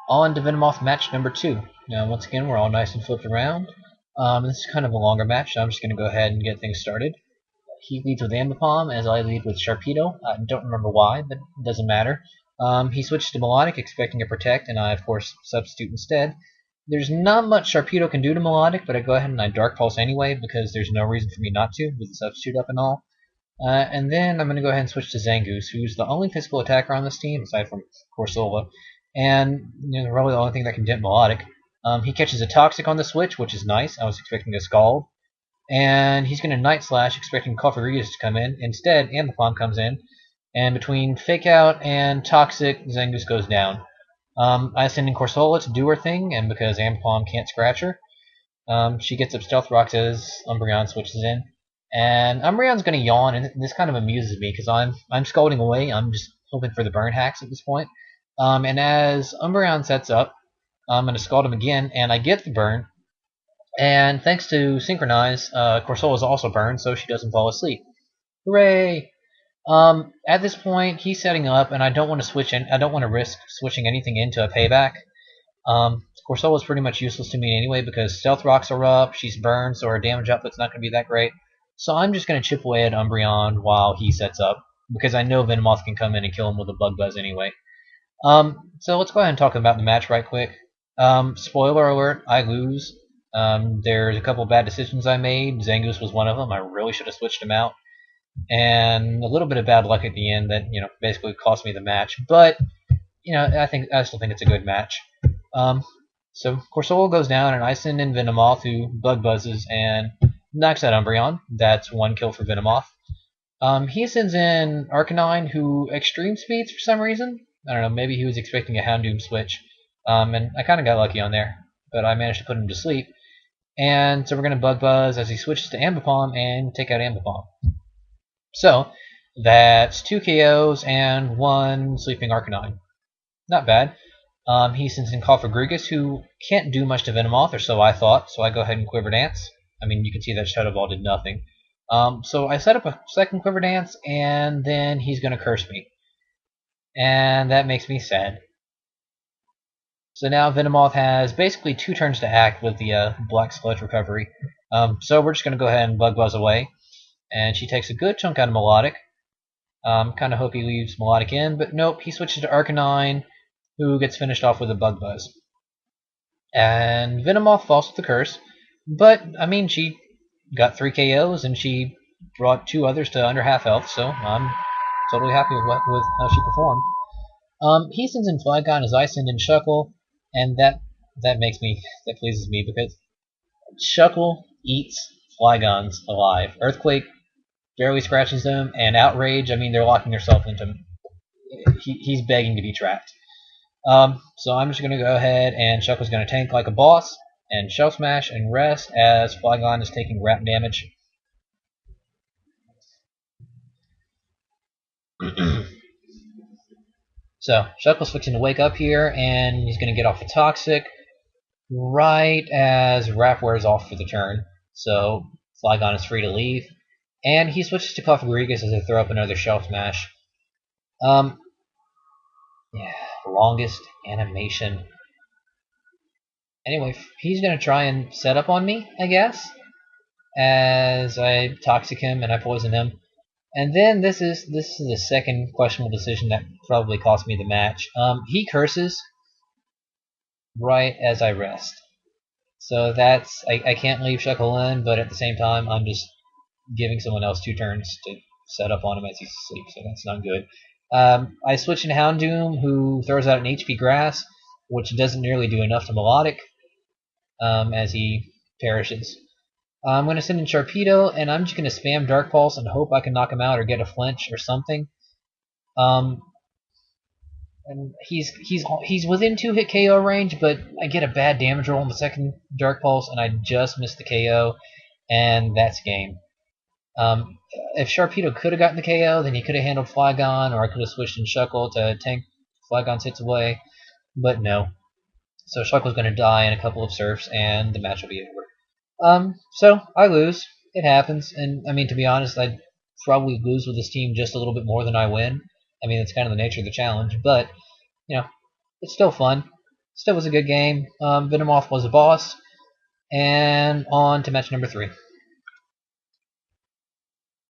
On to Venomoth match number 2. Now, once again, we're all nice and flipped around. This is kind of a longer match, so I'm just going to go ahead and get things started. He leads with Ambipom, as I lead with Sharpedo. I don't remember why, but it doesn't matter. He switched to Melodic, expecting a Protect, and I, of course, substitute instead. There's not much Sharpedo can do to Melodic, but I go ahead and I Dark Pulse anyway, because there's no reason for me not to, with the substitute up and all. And then I'm going to go ahead and switch to Zangoose, who's the only physical attacker on this team, aside from Corsola, and really the only thing that can dent Melodic. He catches a Toxic on the switch, which is nice. I was expecting a Scald. And he's going to Night Slash, expecting Cofagrigus to come in. Instead, Ambipom comes in, and between Fake Out and Toxic, Zangoose goes down. I send in Corsola to do her thing, and because Ambipom can't scratch her, she gets up Stealth Rocks as Umbreon switches in. And Umbreon's going to yawn, and this kind of amuses me because I'm scolding away. I'm just hoping for the burn hacks at this point. And as Umbreon sets up, I'm going to scald him again, and I get the burn. And thanks to Synchronize, Corsola is also burned, so she doesn't fall asleep. Hooray! At this point, he's setting up, and I don't want to switch in. I don't want to risk switching anything into a payback. Corsola is pretty much useless to me anyway because Stealth Rocks are up, she's burned, so her damage output's not going to be that great. So I'm just going to chip away at Umbreon while he sets up, because I know Venomoth can come in and kill him with a Bug Buzz anyway. So let's go ahead and talk about the match right quick. Spoiler alert, I lose. There's a couple bad decisions I made. Zangoose was one of them. I really should have switched him out. And a little bit of bad luck at the end that, basically cost me the match. But, I still think it's a good match. So Corsola goes down, and I send in Venomoth, who Bug Buzzes and knocks out Umbreon. That's one kill for Venomoth. He sends in Arcanine, who Extreme Speeds for some reason. I don't know, maybe he was expecting a Houndoom switch. And I kind of got lucky on there, but I managed to put him to sleep. And so we're going to Bug Buzz as he switches to Ambipom and take out Ambipom. So that's 2 KOs and 1 sleeping Arcanine. Not bad. He sends in Cofagrigus, who can't do much to Venomoth, or so I thought, so I go ahead and Quiver Dance. I mean, you can see that Shadow Ball did nothing. So I set up a second Quiver Dance, and then he's going to curse me. And that makes me sad. So now Venomoth has basically 2 turns to act with the Black Sludge recovery. So we're just going to go ahead and Bug Buzz away. And she takes a good chunk out of Melodic. Kind of hope he leaves Melodic in, but nope, he switches to Arcanine, who gets finished off with a Bug Buzz. And Venomoth falls with the curse, but, I mean, she got 3 KOs, and she brought 2 others to under half health, so I'm totally happy with how she performed. He sends in Flygon as I send in Shuckle, and that pleases me, because Shuckle eats Flygons alive. Earthquake barely scratches them, and Outrage, I mean, they're locking themselves into him. He's begging to be trapped. So I'm just going to go ahead, and Shuckle's going to tank like a boss, and Shell Smash and rest as Flygon is taking wrap damage. So Shuckle's fixing to wake up here, and he's going to get off the Toxic right as Wrap wears off for the turn. So Flygon is free to leave. And he switches to Cofagrigus as I throw up another Shell Smash. Yeah, longest animation. Anyway, he's going to try and set up on me, I guess, as I Toxic him and I poison him. And then this is the second questionable decision that probably cost me the match. He curses right as I rest. So that's, I can't leave Shuckle in, but at the same time, I'm just giving someone else 2 turns to set up on him as he's asleep, so that's not good. I switch in Houndoom, who throws out an HP Grass, which doesn't nearly do enough to Melodic, as he perishes. I'm going to send in Sharpedo, and I'm just going to spam Dark Pulse and hope I can knock him out or get a flinch or something. And he's within 2-hit KO range, but I get a bad damage roll on the second Dark Pulse, and I just missed the KO, and that's game. If Sharpedo could have gotten the KO, then he could have handled Flygon, or I could have switched in Shuckle to tank Flygon's hits away, but no. So Shuckle's going to die in a couple of surfs, and the match will be over. So I lose. It happens, and I mean, to be honest, I'd probably lose with this team just a little bit more than I win. I mean, it's kind of the nature of the challenge, but, it's still fun. Still was a good game. Venomoth was a boss. And on to match number 3.